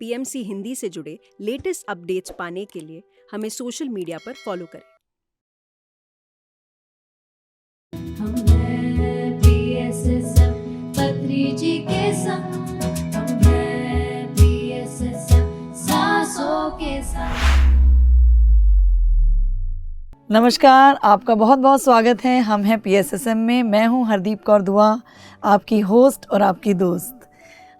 PMC Hindi से जुड़े latest updates पाने के लिए हमें सोशल मीडिया पर फॉलो करें। हम हैं PSSM पत्री जी के संग, हम हैं PSSM सांसों के संग। नमस्कार, आपका बहुत बहुत स्वागत है। हम हैं PSSM में। मैं हूं हरदीप कौर दुआ, आपकी होस्ट और आपकी दोस्त।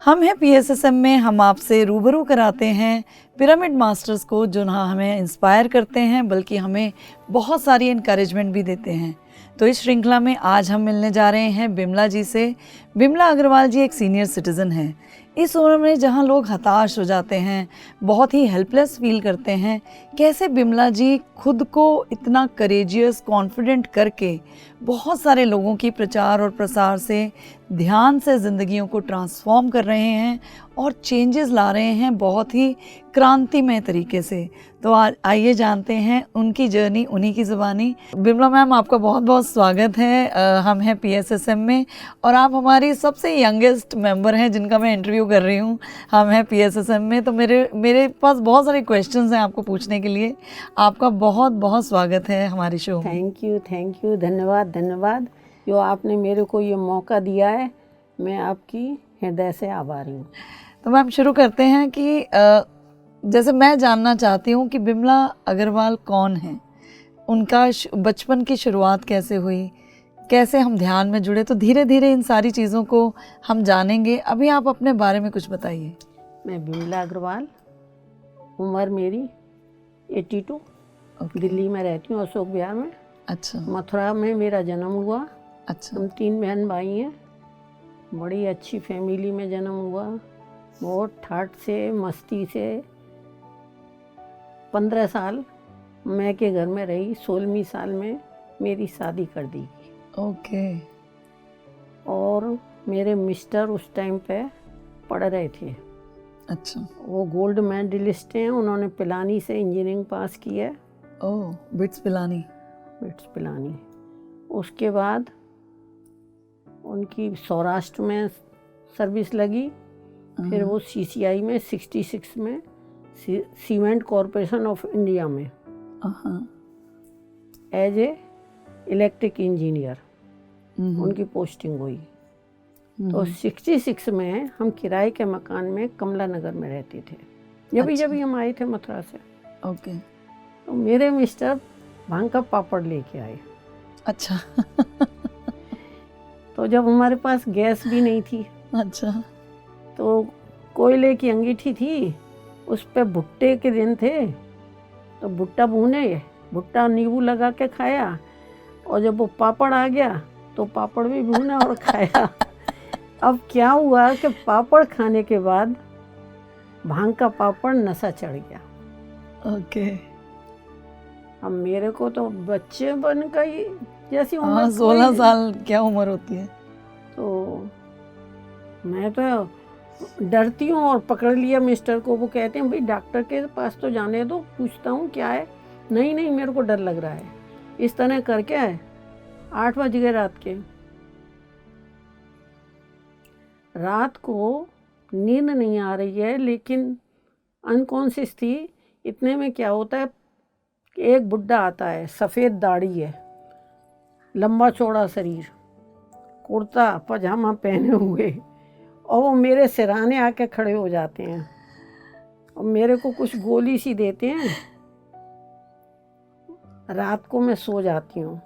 हम हैं PSSM में। हम आपसे रूबरू कराते हैं पिरामिड मास्टर्स को, जो ना हमें इंस्पायर करते हैं बल्कि हमें बहुत सारी इनकरेजमेंट भी देते हैं। तो इस श्रृंखला में आज हम मिलने जा रहे हैं बिमला जी से। बिमला अग्रवाल जी एक सीनियर सिटीज़न हैं। इस उम्र में जहां लोग हताश हो जाते हैं, बहुत ही हेल्पलेस फील करते हैं, कैसे बिमला जी खुद को इतना करेजियस, कॉन्फिडेंट करके बहुत सारे लोगों की प्रचार और प्रसार से ध्यान से ज़िंदगियों को ट्रांसफॉर्म कर रहे हैं और चेंजेस ला रहे हैं बहुत ही क्रांतिमय तरीके से। तो आज आइए जानते हैं उनकी जर्नी, उन्हीं की ज़ुबानी। बिमला मैम, आपका बहुत बहुत स्वागत है। हम हैं PSSM में और आप हमारी सबसे यंगेस्ट मेंबर हैं जिनका मैं इंटरव्यू कर रही हूँ। हम हैं PSSM में, तो मेरे पास बहुत सारे क्वेश्चंस हैं आपको पूछने के लिए। आपका बहुत बहुत स्वागत है हमारे शो में। थैंक यू, धन्यवाद जो आपने मेरे को ये मौका दिया है। मैं आपकी हृदय से आभारी हूँ। तो मैम शुरू करते हैं कि जैसे मैं जानना चाहती हूँ कि बिमला अग्रवाल कौन है, उनका बचपन की शुरुआत कैसे हुई, कैसे हम ध्यान में जुड़े। तो धीरे धीरे इन सारी चीज़ों को हम जानेंगे। अभी आप अपने बारे में कुछ बताइए। मैं बिमला अग्रवाल, उम्र मेरी 82, दिल्ली में रहती हूँ, अशोक विहार में। अच्छा। मथुरा में मेरा जन्म हुआ। अच्छा। हम 3 बहन भाई हैं। बड़ी अच्छी फैमिली में जन्म हुआ, बहुत ठाठ से, मस्ती से। 15 साल मैं के घर में रही। 16वीं साल में मेरी शादी कर दी गई। ओके। और मेरे मिस्टर उस टाइम पे पढ़ रहे थे। अच्छा। वो गोल्ड मेडलिस्ट हैं। उन्होंने पिलानी से इंजीनियरिंग पास की है। ओह, बिट्स पिलानी। बिट्स पिलानी। उसके बाद उनकी सौराष्ट्र में सर्विस लगी। फिर वो CCI में 66 में सीमेंट कॉरपोरेशन ऑफ इंडिया में एज ए इलेक्ट्रिक इंजीनियर उनकी पोस्टिंग हुई। तो 66 में हम किराए के मकान में कमला नगर में रहते थे। जब हम आए थे मथुरा से। ओके। तो मेरे मिस्टर भांग का पापड़ लेके आए। अच्छा। तो जब हमारे पास गैस भी नहीं थी, अच्छा, तो कोयले की अंगीठी थी, उस पे भुट्टे के दिन थे। तो भुट्टा भूने, भुट्टा नींबू लगा के खाया। और जब वो पापड़ आ गया तो पापड़ भी भूना और खाया। अब क्या हुआ कि पापड़ खाने के बाद भांग का पापड़ नशा चढ़ गया। ओके। अब मेरे को तो बच्चे बन गई जैसी उम्र। 16 साल क्या उम्र होती है। तो मैं तो डरती हूँ और पकड़ लिया मिस्टर को। वो कहते हैं भाई डॉक्टर के पास तो जाने दो, पूछता हूँ क्या है। नहीं मेरे को डर लग रहा है। इस तरह करके 8 बज गए रात के। रात को नींद नहीं आ रही है, लेकिन अनकॉन्शियस थी। इतने में क्या होता है, एक बुड्ढा आता है, सफ़ेद दाढ़ी है, लंबा चौड़ा शरीर, कुर्ता पजामा पहने हुए, और वो मेरे सिरहाने आके खड़े हो जाते हैं और मेरे को कुछ गोली सी देते हैं। रात को मैं सो जाती हूँ।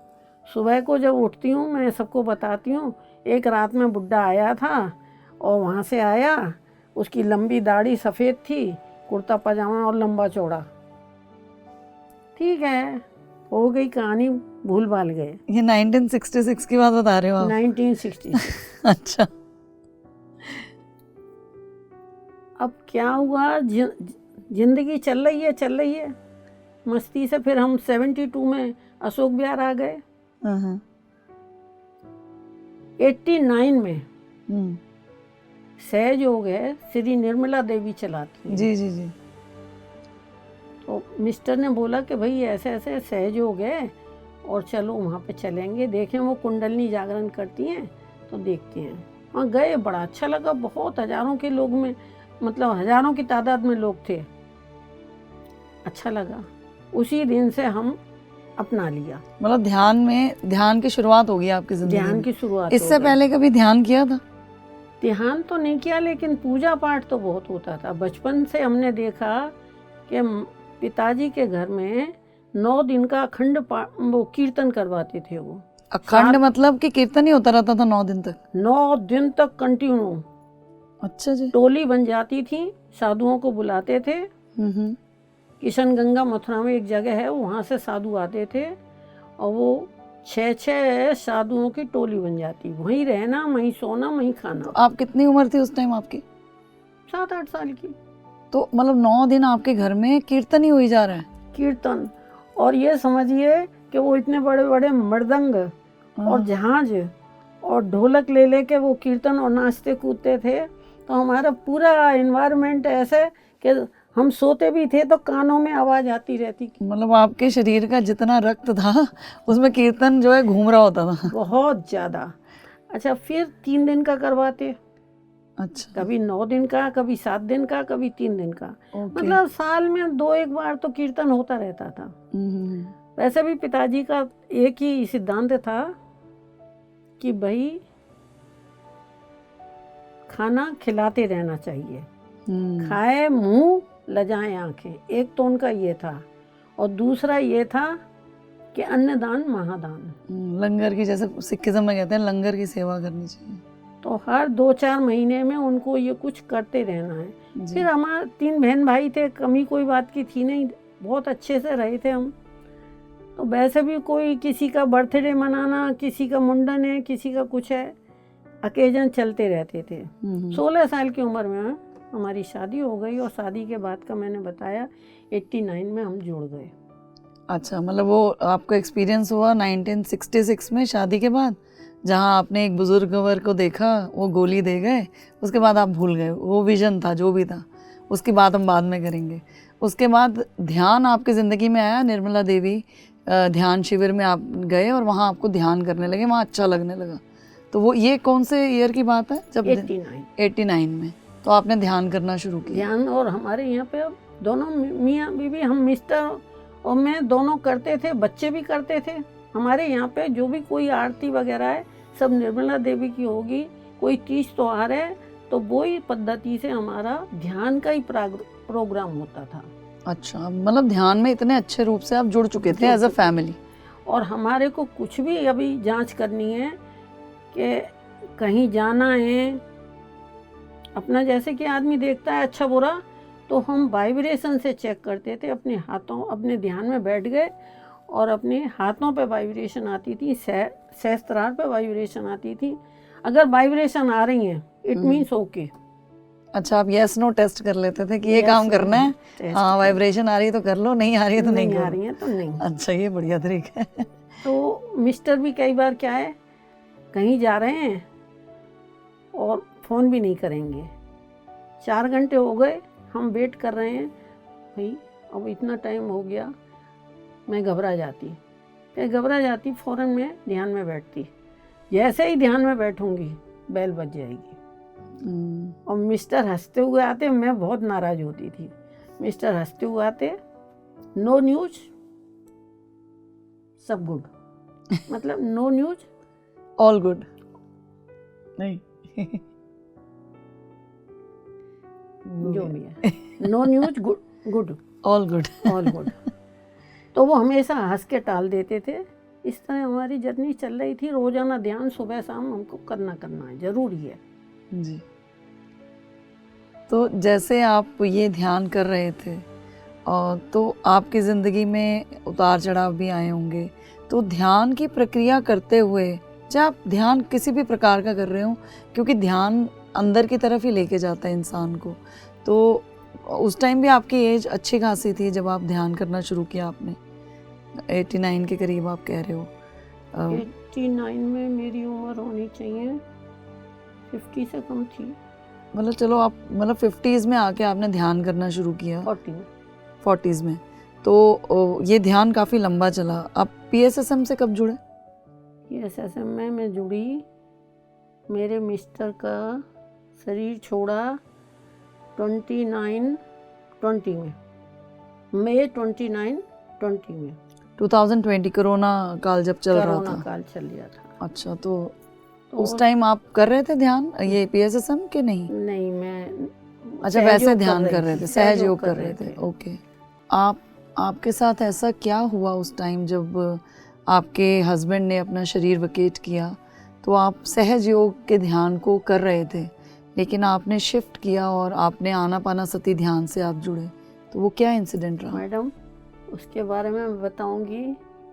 सुबह को जब उठती हूँ मैं सबको बताती हूँ, एक रात में बुड्ढा आया था और वहाँ से आया, उसकी लंबी दाढ़ी सफ़ेद थी, कुर्ता पजामा और लंबा चौड़ा। ठीक है, हो गई कहानी, भूल भाल गए। ये 1966 की बात बता रहे हो आप? 1966। अच्छा। अब क्या हुआ, जिंदगी चल रही है मस्ती से। फिर हम 72 में अशोक विहार आ गए। 89 में सहयोग है, श्री निर्मला देवी चलाती हैं। जी। तो मिस्टर ने बोला कि भाई ऐसे ऐसे सहयोग है और चलो वहाँ पे चलेंगे, देखें वो कुंडलनी जागरण करती हैं तो देखते हैं। वहाँ गए, बड़ा अच्छा लगा। बहुत हज़ारों के लोग में मतलब हजारों की तादाद में लोग थे। अच्छा लगा, उसी दिन से हम अपना लिया। मतलब ध्यान की शुरुआत होगी आपकी जिंदगी ध्यान में। की शुरुआत इससे हो गई। पहले कभी ध्यान किया था? ध्यान तो नहीं किया, लेकिन पूजा पाठ तो बहुत होता था। बचपन से हमने देखा कि पिताजी के घर में 9 दिन का अखंड वो कीर्तन करवाते थे। वो अखंड मतलब कि कीर्तन ही होता रहता था 9 दिन तक? 9 दिन तक कंटिन्यू। अच्छा जी। टोली बन जाती थी, साधुओं को बुलाते थे। हम्म। किशन गंगा मथुरा में एक जगह है, वहाँ से साधु आते थे और वो 6 साधुओं की टोली बन जाती। वहीं रहना, वहीं सोना, वहीं खाना। तो आप कितनी उम्र थी उस टाइम आपकी? 7-8 साल की। तो मतलब 9 दिन आपके घर में कीर्तन ही हुई जा रहा है? कीर्तन, और ये समझिए कि वो इतने बड़े बड़े मृदंग और जहाज और ढोलक ले लेके वो कीर्तन और नाचते कूदते थे। तो हमारा पूरा एनवायरनमेंट ऐसे कि हम सोते भी थे तो कानों में आवाज आती रहती। मतलब आपके शरीर का जितना रक्त था उसमें कीर्तन जो है घूम रहा होता था। बहुत ज्यादा। अच्छा, फिर 3 दिन का करवाते। अच्छा। कभी 9 दिन का, कभी 7 दिन का, कभी 3 दिन का। ओके। मतलब साल में 2-1 बार तो कीर्तन होता रहता था। वैसे भी पिताजी का एक ही सिद्धांत था कि भाई खाना खिलाते रहना चाहिए। खाए मुंह, लजाएं आंखें। एक तो उनका ये था, और दूसरा ये था कि अन्नदान महादान। लंगर की, जैसे सिखिज्म में कहते हैं लंगर की सेवा करनी चाहिए। तो हर 2-4 महीने में उनको ये कुछ करते रहना है। जी। फिर हमारे 3 बहन भाई थे, कमी कोई बात की थी नहीं, बहुत अच्छे से रहे थे हम। तो वैसे भी कोई किसी का बर्थडे मनाना, किसी का मुंडन है, किसी का कुछ है, अकेजन चलते रहते थे। 16 साल की उम्र में हमारी शादी हो गई, और शादी के बाद का मैंने बताया 89 में हम जुड़ गए। अच्छा, मतलब वो आपका एक्सपीरियंस हुआ 1966 में शादी के बाद, जहाँ आपने एक बुजुर्ग वर को देखा, वो गोली दे गए, उसके बाद आप भूल गए। वो विजन था जो भी था, उसकी बात हम बाद में करेंगे। उसके बाद ध्यान आपकी ज़िंदगी में आया। निर्मला देवी ध्यान शिविर में आप गए और वहाँ आपको ध्यान करने लगे, वहाँ अच्छा लगने लगा। तो वो ये कौन से ईयर की बात है? जब 89 में तो आपने ध्यान करना शुरू किया। ध्यान, और हमारे यहाँ पे अब दोनों मियाँ बीवी, हम मिस्टर और मैं दोनों करते थे, बच्चे भी करते थे। हमारे यहाँ पे जो भी कोई आरती वगैरह है सब निर्मला देवी की होगी। कोई तीज त्योहार है तो वो ही पद्धति से हमारा ध्यान का ही प्रोग्राम होता था। अच्छा, मतलब ध्यान में इतने अच्छे रूप से आप जुड़ चुके थे एज अ फैमिली। और हमारे को कुछ भी अभी जांच करनी है कि कहीं जाना है अपना, जैसे कि आदमी देखता है अच्छा बुरा, तो हम वाइब्रेशन से चेक करते थे अपने हाथों। अपने ध्यान में बैठ गए और अपने हाथों पे वाइब्रेशन आती थी, सहस्त्रार पे वाइब्रेशन आती थी। अगर वाइब्रेशन आ रही हैं इट मीन्स ओके। अच्छा, आप यस नो टेस्ट कर लेते थे कि ये काम करना है, हाँ वाइब्रेशन आ रही है तो कर लो, नहीं आ रही है तो नहीं आ रही है तो नहीं। अच्छा, ये बढ़िया तरीका है। तो मिस्टर भी कई बार क्या है, कहीं जा रहे हैं और फ़ोन भी नहीं करेंगे। 4 घंटे हो गए, हम वेट कर रहे हैं, भाई अब इतना टाइम हो गया। मैं घबरा जाती, फ़ौरन मैं ध्यान में बैठती। जैसे ही ध्यान में बैठूंगी बेल बज जाएगी और मिस्टर हंसते हुए आते। मैं बहुत नाराज होती थी। मिस्टर हंसते हुए आते, नो न्यूज, सब गुड। मतलब नो न्यूज ऑल गुड नहीं जो भी है, no news good, all good. तो वो हमेशा हंस के टाल देते थे। इस तरह हमारी जर्नी चल रही थी। रोजाना ध्यान सुबह शाम हमको करना है, जरूरी है जी। तो जैसे आप ये ध्यान कर रहे थे और तो आपकी ज़िंदगी में उतार चढ़ाव भी आए होंगे, तो ध्यान की प्रक्रिया करते हुए, चाहे आप ध्यान किसी भी प्रकार का कर रहे हो, क्योंकि ध्यान अंदर की तरफ ही लेके जाता है इंसान को, तो उस टाइम भी आपकी एज अच्छी खासी थी जब आप ध्यान करना शुरू किया आपने? 89 के करीब आप कह रहे हो। 89 में मेरी उम्र होनी चाहिए 50 से कम थी। मतलब चलो आप, मतलब 50s में आके आपने ध्यान करना शुरू किया। 40s में। तो ये ध्यान काफ़ी लंबा चला। आप PSSM से कब जुड़े? PSSM में मैं जुड़ी, मेरे मिस्टर का शरीर छोड़ा 2020 में, मई 2020 में 2020 कोरोना काल जब चल रहा कोरोना था। काल चल गया था। अच्छा, तो उस टाइम आप कर रहे थे ध्यान ये PSSM के नहीं? नहीं, मैं अच्छा, वैसे ध्यान कर रहे थे, सहज योग कर रहे थे। ओके। आपके साथ ऐसा क्या हुआ उस टाइम जब आपके हस्बैंड ने अपना शरीर वकेट किया, तो आप सहज योग के ध्यान को कर रहे थे, लेकिन आपने शिफ्ट किया और आपने आनापानासती ध्यान से आप जुड़े, तो वो क्या इंसिडेंट रहा? मैडम, उसके बारे में मैं बताऊंगी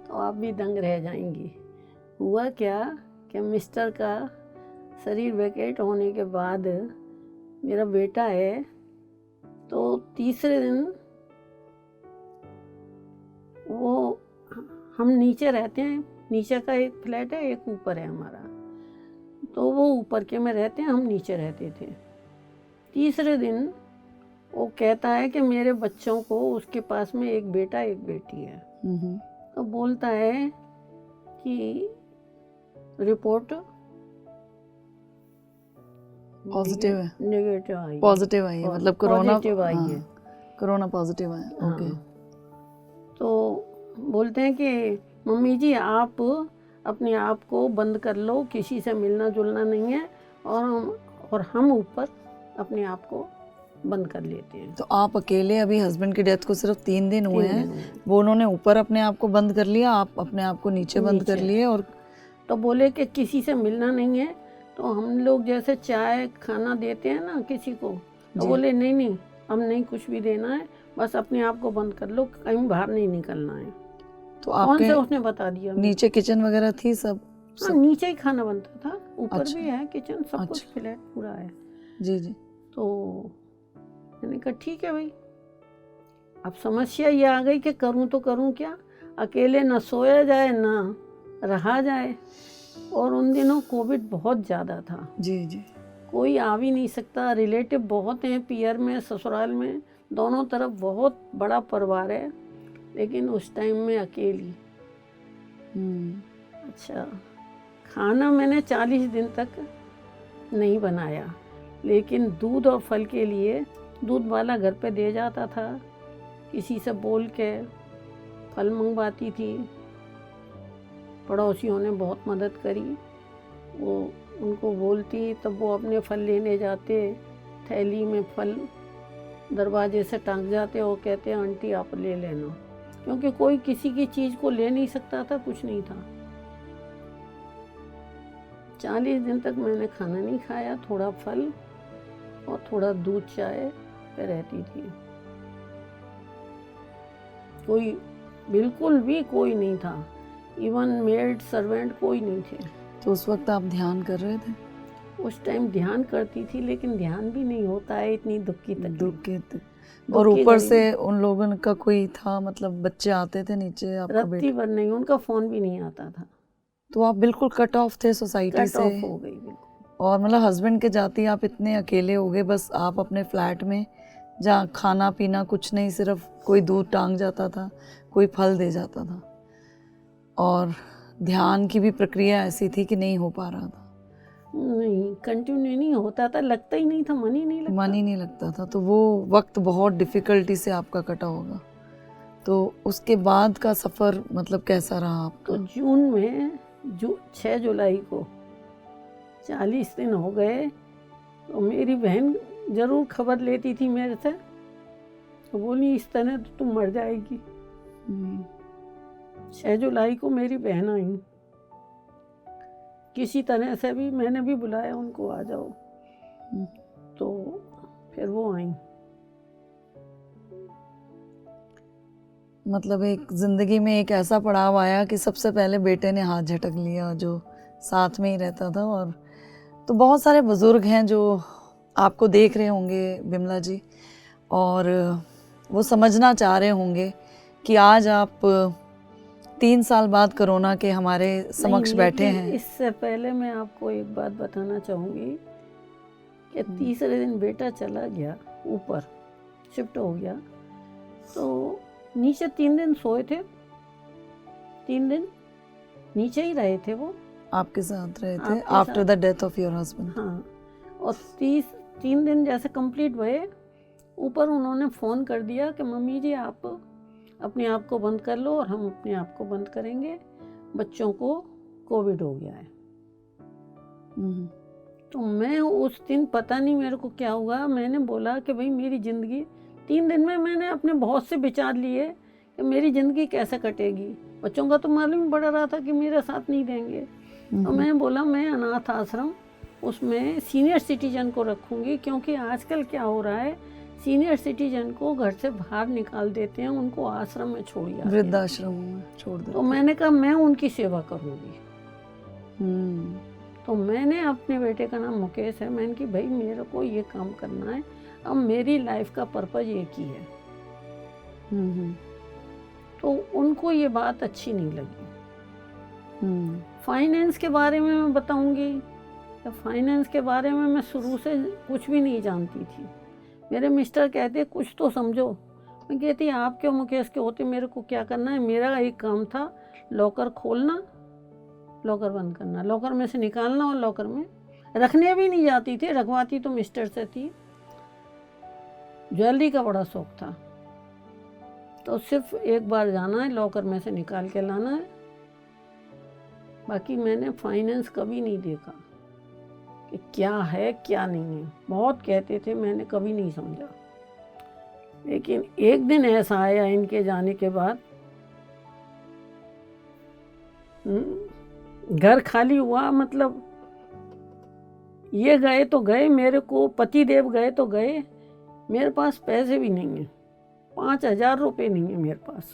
तो आप भी दंग रह जाएंगी। हुआ क्या कि मिस्टर का शरीर वेकेट होने के बाद मेरा बेटा है, तो तीसरे दिन वो, हम नीचे रहते हैं, नीचे का एक फ्लैट है, एक ऊपर है हमारा, तो वो ऊपर के में रहते हैं, हम नीचे रहते थे। तीसरे दिन वो कहता है कि मेरे बच्चों को, उसके पास में एक बेटा एक बेटी है, तो बोलता है कि रिपोर्ट पॉजिटिव है, नेगेटिव आई, पॉजिटिव आई है, मतलब कोरोना पॉजिटिव आई है। कोरोना पॉजिटिव है। ओके। हाँ। तो बोलते हैं कि मम्मी जी आप अपने आप को बंद कर लो, किसी से मिलना जुलना नहीं है, और हम ऊपर अपने आप को बंद कर लेते हैं। तो आप अकेले, अभी हस्बैंड की डेथ को सिर्फ 3 दिन हुए 3 हैं, दिन हुए। वो उन्होंने ऊपर अपने आप को बंद कर लिया, आप अपने आप को नीचे बंद कर नीचे। लिए, और तो बोले कि किसी से मिलना नहीं है, तो हम लोग जैसे चाय खाना देते हैं ना किसी को, तो जी। बोले नहीं नहीं, हम नहीं कुछ भी देना है, बस अपने आप को बंद कर लो, कहीं बाहर नहीं निकलना है। तो कौन से आपके उसने बता दिया? नीचे किचन वगैरह थी सब? हाँ, नीचे ही खाना बनता था, ऊपर अच्छा। भी है किचन, सब कुछ, अच्छा। फ्लैट पूरा है। जी जी। तो मैंने कहा ठीक है भाई, अब समस्या ये आ गई कि करूं तो करूं क्या, अकेले ना सोया जाए ना रहा जाए, और उन दिनों कोविड बहुत ज़्यादा था, जी जी। कोई आ भी नहीं सकता, रिलेटिव बहुत हैं, पियर में ससुराल में, दोनों तरफ बहुत बड़ा परिवार है, लेकिन उस टाइम में अकेली। अच्छा, खाना मैंने 40 दिन तक नहीं बनाया, लेकिन दूध और फल के लिए दूध वाला घर पे दे जाता था, किसी से बोल के फल मंगवाती थी, पड़ोसियों ने बहुत मदद करी, वो उनको बोलती, तब वो अपने फल लेने जाते, थैली में फल दरवाजे से टांग जाते और कहते आंटी आप ले लेना, क्योंकि कोई किसी की चीज़ को ले नहीं सकता था, कुछ नहीं था। 40 दिन तक मैंने खाना नहीं खाया, थोड़ा फल और थोड़ा दूध चाय पे रहती थी। कोई, बिल्कुल भी कोई नहीं था, इवन मेड सर्वेंट कोई नहीं थे। तो उस वक्त आप ध्यान कर रहे थे? उस टाइम ध्यान करती थी, लेकिन ध्यान भी नहीं होता है, इतनी दुख की तकलीफ। दुख के और ऊपर से उन लोगों का कोई था, मतलब बच्चे आते थे नीचे, आपका रत्ती बेटा? भर नहीं, उनका फ़ोन भी नहीं आता था, तो आप बिल्कुल कट ऑफ थे सोसाइटी कट से? ऑफ हो गई बिल्कुल। और मतलब हस्बैंड के जाते ही आप इतने अकेले हो गए, बस आप अपने फ्लैट में, जहाँ खाना पीना कुछ नहीं, सिर्फ कोई दूध टांग जाता था, कोई फल दे जाता था, और ध्यान की भी प्रक्रिया ऐसी थी कि नहीं हो पा रहा था। नहीं, कंटिन्यू नहीं होता था, लगता ही नहीं था, मन ही नहीं लगता। मन ही नहीं लगता था, तो वो वक्त बहुत डिफ़िकल्टी से आपका कटा होगा। तो उसके बाद का सफ़र मतलब कैसा रहा आपका? तो जून में 6 जुलाई को 40 दिन हो गए, तो मेरी बहन ज़रूर खबर लेती थी मेरे से, तो बोली इस तरह तो तुम मर जाएगी। 6 जुलाई को मेरी बहन आई, किसी तरह से भी मैंने भी बुलाया उनको, आ जाओ, तो फिर वो आई। मतलब एक ज़िंदगी में एक ऐसा पड़ाव आया कि सबसे पहले बेटे ने हाथ झटक लिया, जो साथ में ही रहता था। और तो बहुत सारे बुज़ुर्ग हैं जो आपको देख रहे होंगे बिमला जी, और वो समझना चाह रहे होंगे कि आज आप 3 साल बाद कोरोना के हमारे समक्ष बैठे हैं। इससे पहले मैं आपको एक बात बताना चाहूँगी कि तीसरे दिन बेटा चला गया, ऊपर शिफ्ट हो गया, तो नीचे 3 दिन सोए थे, 3 दिन नीचे ही रहे थे, वो आपके साथ रहे थे आपके आफ्टर साथ। The death of your husband? हाँ, और 3 दिन जैसे कंप्लीट हुए, ऊपर उन्होंने फ़ोन कर दिया कि मम्मी जी आप अपने आप को बंद कर लो और हम अपने आप को बंद करेंगे, बच्चों को कोविड हो गया है। तो मैं उस दिन पता नहीं मेरे को क्या हुआ, मैंने बोला कि भाई मेरी ज़िंदगी 3 दिन में मैंने अपने बहुत से विचार लिए कि मेरी ज़िंदगी कैसे कटेगी। बच्चों का तो मालूम ही पड़ रहा था कि मेरा साथ नहीं देंगे। तो मैं बोला मैं अनाथ आश्रम उसमें सीनियर सिटीजन को रखूँगी, क्योंकि आजकल क्या हो रहा है, सीनियर सिटीजन को घर से बाहर निकाल देते हैं, उनको आश्रम में छोड़ दिया, वृद्धाश्रम में छोड़ दो। तो मैंने कहा मैं उनकी सेवा करूँगी। तो मैंने अपने बेटे का नाम मुकेश है, मैंने कि भाई मेरे को ये काम करना है, अब मेरी लाइफ का पर्पज एक ही है। तो उनको ये बात अच्छी नहीं लगी। फाइनेंस के बारे में मैं बताऊंगी, तो फाइनेंस के बारे में मैं शुरू से कुछ भी नहीं जानती थी। मेरे मिस्टर कहते कुछ तो समझो, मैं कहती आप क्यों मुकेश के होते, मेरे को क्या करना है। मेरा एक काम था लॉकर खोलना, लॉकर बंद करना, लॉकर में से निकालना और लॉकर में रखने भी नहीं जाती थी, रखवाती तो मिस्टर से थी। ज्वेलरी का बड़ा शौक था, तो सिर्फ एक बार जाना है, लॉकर में से निकाल के लाना है। बाकी मैंने फाइनेंस कभी नहीं देखा कि क्या है क्या नहीं है। बहुत कहते थे, मैंने कभी नहीं समझा। लेकिन एक दिन ऐसा आया इनके जाने के बाद, घर खाली हुआ, मतलब ये गए तो गए, मेरे को पति देव गए तो गए, मेरे पास पैसे भी नहीं है, 5,000 रुपये नहीं है मेरे पास।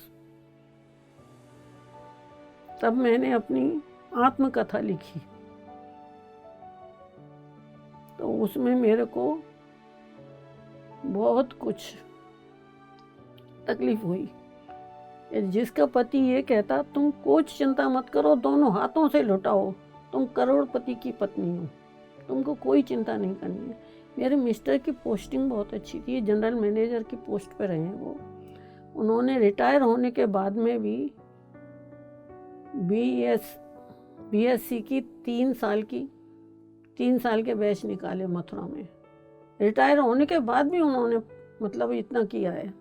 तब मैंने अपनी आत्मकथा लिखी, तो उसमें मेरे को बहुत कुछ तकलीफ हुई। जिसका पति ये कहता तुम कुछ चिंता मत करो, दोनों हाथों से लुटाओ, तुम करोड़पति की पत्नी हो, तुमको कोई चिंता नहीं करनी है। मेरे मिस्टर की पोस्टिंग बहुत अच्छी थी, जनरल मैनेजर की पोस्ट पे रहे हैं वो। उन्होंने रिटायर होने के बाद में भी बीएससी की 3 साल के बैच निकाले मथुरा में। रिटायर होने के बाद भी उन्होंने मतलब इतना किया है।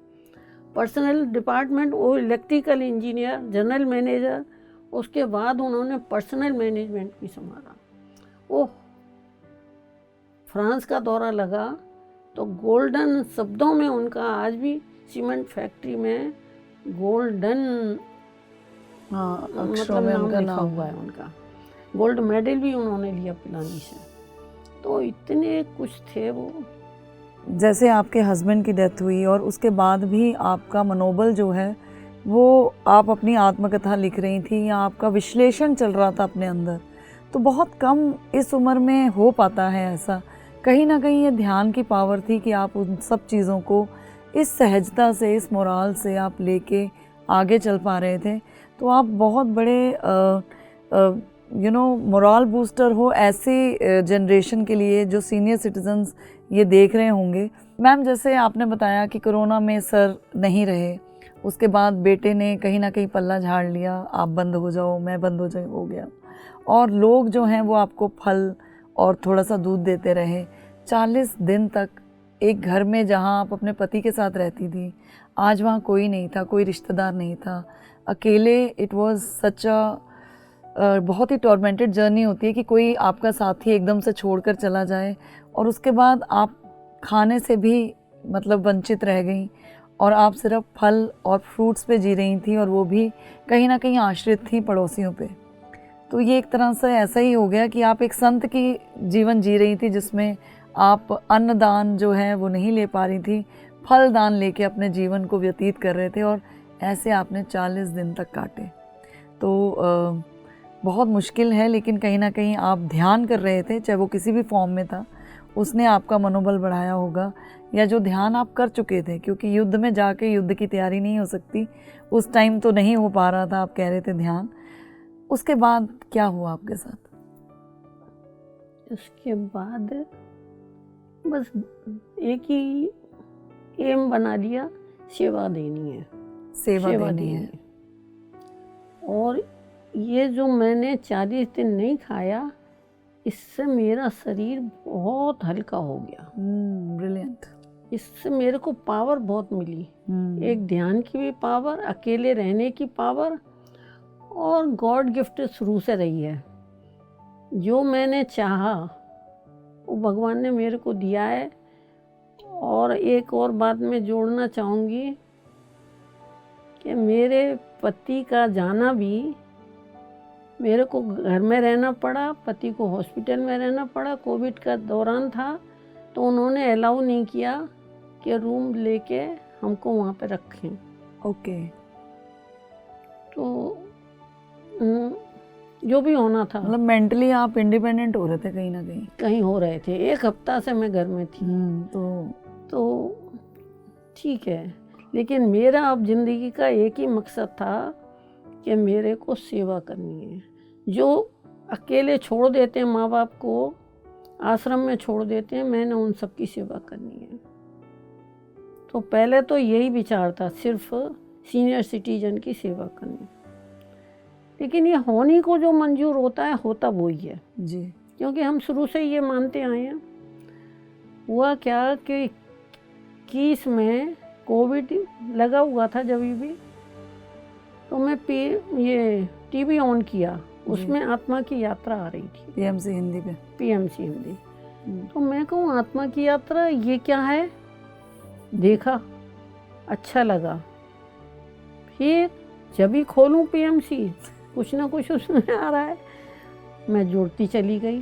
पर्सनल डिपार्टमेंट, वो इलेक्ट्रिकल इंजीनियर, जनरल मैनेजर, उसके बाद उन्होंने पर्सनल मैनेजमेंट भी संभाला। ओह, फ्रांस का दौरा लगा तो गोल्डन शब्दों में उनका आज भी सीमेंट फैक्ट्री में गोल्डन मतलब नाम लिखा हुआ है उनका। गोल्ड मेडल भी उन्होंने लिया पिलानी से। तो इतने कुछ थे वो। जैसे आपके हस्बैंड की डेथ हुई और उसके बाद भी आपका मनोबल जो है वो आप अपनी आत्मकथा लिख रही थी या आपका विश्लेषण चल रहा था अपने अंदर, तो बहुत कम इस उम्र में हो पाता है ऐसा। कहीं ना कहीं ये ध्यान की पावर थी कि आप उन सब चीज़ों को इस सहजता से, इस मोराल से आप लेके आगे चल पा रहे थे। तो आप बहुत बड़े मोरल बूस्टर हो ऐसे जनरेशन के लिए जो सीनियर सिटीजन्स ये देख रहे होंगे। मैम, जैसे आपने बताया कि कोरोना में सर नहीं रहे, उसके बाद बेटे ने कहीं ना कहीं पल्ला झाड़ लिया, आप बंद हो जाओ, मैं बंद हो गया, और लोग जो हैं वो आपको फल और थोड़ा सा दूध देते रहे। 40 दिन तक एक घर में जहां आप अपने पति के साथ रहती थी, आज वहां कोई नहीं था, कोई रिश्तेदार नहीं था, अकेले। इट वाज सच बहुत ही टॉर्मेंटेड जर्नी होती है कि कोई आपका साथी एकदम से छोड़कर चला जाए, और उसके बाद आप खाने से भी मतलब वंचित रह गई और आप सिर्फ फल और फ्रूट्स पे जी रही थी, और वो भी कहीं ना कहीं आश्रित थी पड़ोसियों पे। तो ये एक तरह से ऐसा ही हो गया कि आप एक संत की जीवन जी रही थी, जिसमें आप अन्नदान जो है वो नहीं ले पा रही थी, फल दान लेके अपने जीवन को व्यतीत कर रहे थे, और ऐसे आपने 40 दिन तक काटे। तो बहुत मुश्किल है, लेकिन कहीं ना कहीं आप ध्यान कर रहे थे, चाहे वो किसी भी फॉर्म में था, उसने आपका मनोबल बढ़ाया होगा, या जो ध्यान आप कर चुके थे, क्योंकि युद्ध में जाके युद्ध की तैयारी नहीं हो सकती, उस टाइम तो नहीं हो पा रहा था, आप कह रहे थे ध्यान। उसके बाद क्या हुआ आपके साथ? उसके बाद बस एक ही एम बना लिया, सेवा देनी है, सेवा देनी है। और ये जो मैंने 40 दिन नहीं खाया, इससे मेरा शरीर बहुत हल्का हो गया। ब्रिलियंट। इससे मेरे को पावर बहुत मिली। एक ध्यान की भी पावर, अकेले रहने की पावर, और गॉड गिफ्ट शुरू से रही है। जो मैंने चाहा वो भगवान ने मेरे को दिया है। और एक और बात मैं जोड़ना चाहूँगी कि मेरे पति का जाना भी, मेरे को घर में रहना पड़ा, पति को हॉस्पिटल में रहना पड़ा, कोविड का दौरान था, तो उन्होंने अलाउ नहीं किया कि रूम लेके हमको वहाँ पे रखें। ओके। तो जो भी होना था, मतलब मेंटली आप इंडिपेंडेंट हो रहे थे कहीं ना कहीं। कहीं हो रहे थे। 1 हफ्ता से मैं घर में थी। तो ठीक है, लेकिन मेरा अब जिंदगी का एक ही मकसद था कि मेरे को सेवा करनी है। जो अकेले छोड़ देते हैं माँ बाप को, आश्रम में छोड़ देते हैं, मैंने उन सब की सेवा करनी है। तो पहले तो यही विचार था, सिर्फ सीनियर सिटीजन की सेवा करनी। लेकिन ये होनी को जो मंजूर होता है, होता वही है जी। क्योंकि हम शुरू से ये मानते आए हैं। हुआ क्या कि 21 में कोविड लगा हुआ था, जब भी तो मैं ये टीवी ऑन किया, उसमें आत्मा की यात्रा आ रही थी, पीएमसी हिंदी पे। पीएमसी हिंदी। तो मैं कहूँ आत्मा की यात्रा ये क्या है, देखा, अच्छा लगा। फिर जब भी खोलूँ पीएमसी, कुछ ना कुछ उसमें आ रहा है। मैं जुड़ती चली गई,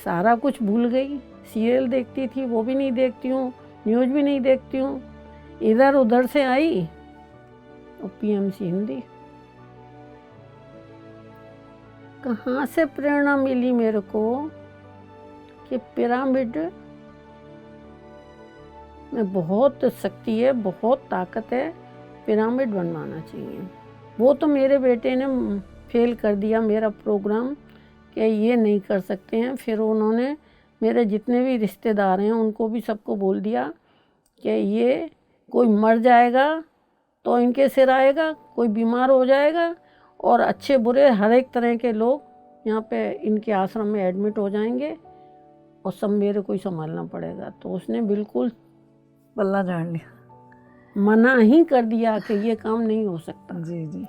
सारा कुछ भूल गई। सीरियल देखती थी, वो भी नहीं देखती हूँ, न्यूज़ भी नहीं देखती हूँ। इधर उधर से आई और पीएमसी हिंदी। कहाँ से प्रेरणा मिली मेरे को कि पिरामिड में बहुत शक्ति है, बहुत ताकत है, पिरामिड बनवाना चाहिए। वो तो मेरे बेटे ने फेल कर दिया मेरा प्रोग्राम कि ये नहीं कर सकते हैं। फिर उन्होंने मेरे जितने भी रिश्तेदार हैं उनको भी सबको बोल दिया कि ये कोई मर जाएगा तो इनके सिर आएगा, कोई बीमार हो जाएगा, और अच्छे बुरे हर एक तरह के लोग यहाँ पे इनके आश्रम में एडमिट हो जाएंगे, और सब मेरे को ही संभालना पड़ेगा। तो उसने बिल्कुल पल्ला झाड़ लिया, मना ही कर दिया कि ये काम नहीं हो सकता। जी जी।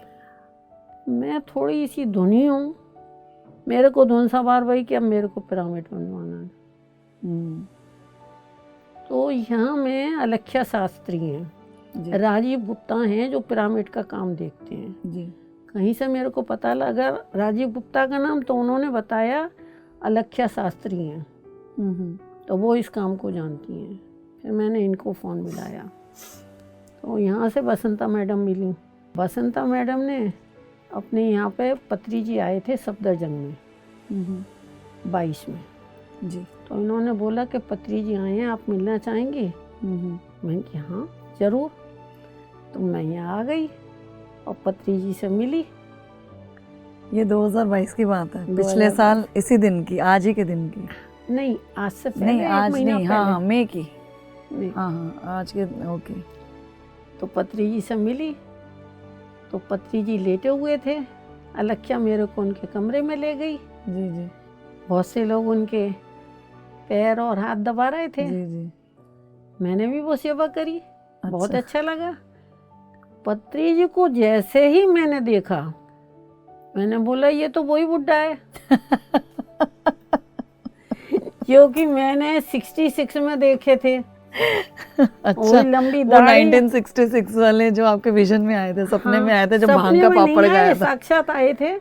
मैं थोड़ी सी धुनी हूँ, मेरे को धुन सवार वही कि अब मेरे को पिरामिड बनवाना है। तो यहाँ में अलख्या शास्त्री हैं, राजीव गुप्ता हैं, जो पिरामिड का काम देखते हैं जी। कहीं से मेरे को पता लगा राजीव गुप्ता का नाम, तो उन्होंने बताया अलख्या शास्त्री हैं, तो वो इस काम को जानती हैं। फिर मैंने इनको फ़ोन मिलाया, तो यहाँ से बसंता मैडम मिली। बसंता मैडम ने अपने यहाँ पे पत्री जी आए थे सफदरजंग में 22 में जी। तो इन्होंने बोला कि पत्री जी आए हैं, आप मिलना चाहेंगे? मैंने कहा हाँ ज़रूर। तो मैं यहाँ आ गई और पत्री जी से मिली। ये 2022 की बात है, पिछले साल इसी दिन की, आज ही के दिन की? नहीं, आज से पहले, नहीं आज नहीं, हाँ मई की, नहीं। हाँ आज के, ओके। तो पत्री जी से मिली, तो पत्री जी लेटे हुए थे। अलख्या मेरे को उनके कमरे में ले गई। जी जी। बहुत से लोग उनके पैर और हाथ दबा रहे थे। जी जी। मैंने भी वो सेवा करी, बहुत अच्छा लगा। पत्री जी को जैसे ही मैंने देखा, मैंने बोला ये तो वही बुड्ढा है क्योंकि मैंने 66 में देखे थे। अच्छा, लंबी वो दाढ़ी, 1966 वाले जो आपके विजन में आए थे, सपने में आए थे, जब भांग का पापड़ गया था। साक्षात आए थे।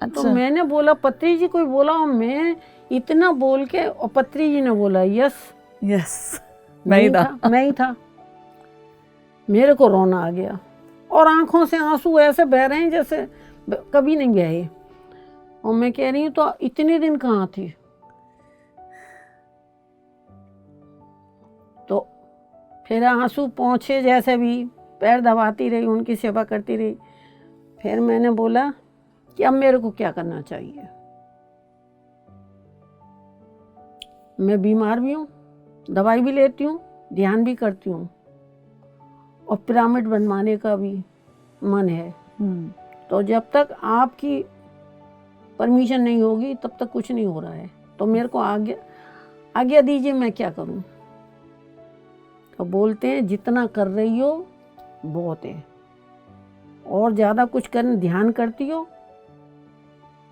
अच्छा। तो मैंने बोला पत्री जी कोई बोला, और मैं इतना बोल के, और पत्री जी ने बोला यस यस, मैं ही था। मेरे को रोना आ गया और आंखों से आंसू ऐसे बह रहे हैं जैसे कभी नहीं बहे। और मैं कह रही हूँ तो इतने दिन कहाँ थी? तो फिर आंसू पहुँचे, जैसे भी पैर दबाती रही, उनकी सेवा करती रही। फिर मैंने बोला कि अब मेरे को क्या करना चाहिए। मैं बीमार भी हूँ, दवाई भी लेती हूँ, ध्यान भी करती हूँ, और पिरामिड बनवाने का भी मन है। तो जब तक आपकी परमिशन नहीं होगी तब तक कुछ नहीं हो रहा है। तो मेरे को आज्ञा दीजिए, मैं क्या करूँ? तो बोलते हैं जितना कर रही हो बहुत है, और ज़्यादा कुछ करने, ध्यान करती हो,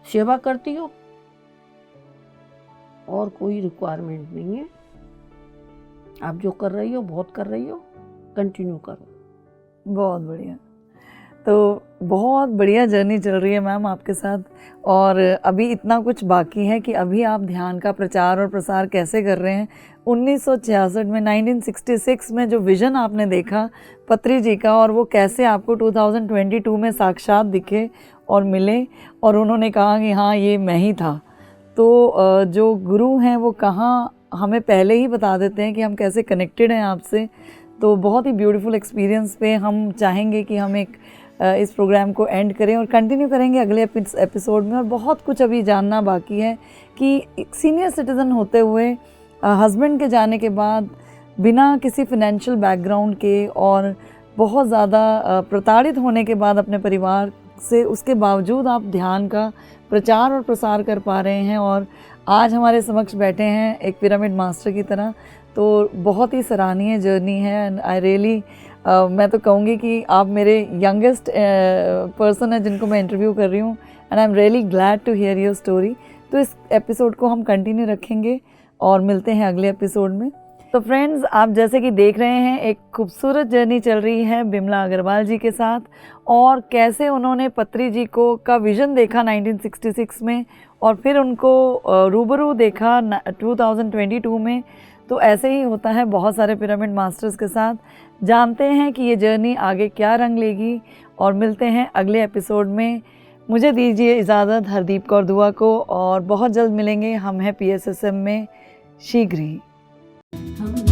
सेवा करती हो, और कोई रिक्वायरमेंट नहीं है। आप जो कर रही हो बहुत कर रही हो, कंटिन्यू करो। बहुत बढ़िया। तो बहुत बढ़िया जर्नी चल रही है मैम आपके साथ, और अभी इतना कुछ बाकी है कि अभी आप ध्यान का प्रचार और प्रसार कैसे कर रहे हैं। 1966 में 1966 में जो विज़न आपने देखा पत्री जी का, और वो कैसे आपको 2022 में साक्षात दिखे और मिले, और उन्होंने कहा कि हाँ ये मैं ही था। तो जो गुरु हैं वो कहाँ हमें पहले ही बता देते हैं कि हम कैसे कनेक्टेड हैं आपसे। तो बहुत ही ब्यूटीफुल एक्सपीरियंस पे हम चाहेंगे कि हम एक इस प्रोग्राम को एंड करें और कंटिन्यू करेंगे अगले एपिसोड में। और बहुत कुछ अभी जानना बाकी है कि एक सीनियर सिटीज़न होते हुए हस्बैंड के जाने के बाद, बिना किसी फिनेंशियल बैकग्राउंड के और बहुत ज़्यादा प्रताड़ित होने के बाद अपने परिवार से, उसके बावजूद आप ध्यान का प्रचार और प्रसार कर पा रहे हैं और आज हमारे समक्ष बैठे हैं एक पिरामिड मास्टर की तरह। तो बहुत ही सराहनीय जर्नी है, एंड आई रियली मैं तो कहूँगी कि आप मेरे यंगेस्ट पर्सन हैं जिनको मैं इंटरव्यू कर रही हूँ, and I am really glad to hear your story. तो इस एपिसोड को हम कंटिन्यू रखेंगे और मिलते हैं अगले एपिसोड में। तो फ्रेंड्स, आप जैसे कि देख रहे हैं एक खूबसूरत जर्नी चल रही है बिमला अग्रवाल जी के साथ, और कैसे उन्होंने पत्री जी को का विज़न देखा 1966 में और फिर उनको रूबरू देखा 2022 में। तो ऐसे ही होता है बहुत सारे पिरामिड मास्टर्स के साथ। जानते हैं कि ये जर्नी आगे क्या रंग लेगी, और मिलते हैं अगले एपिसोड में। मुझे दीजिए इजाज़त हरदीप कौर दुआ को, और बहुत जल्द मिलेंगे। हम हैं PSSM में शीघ्र ही। हम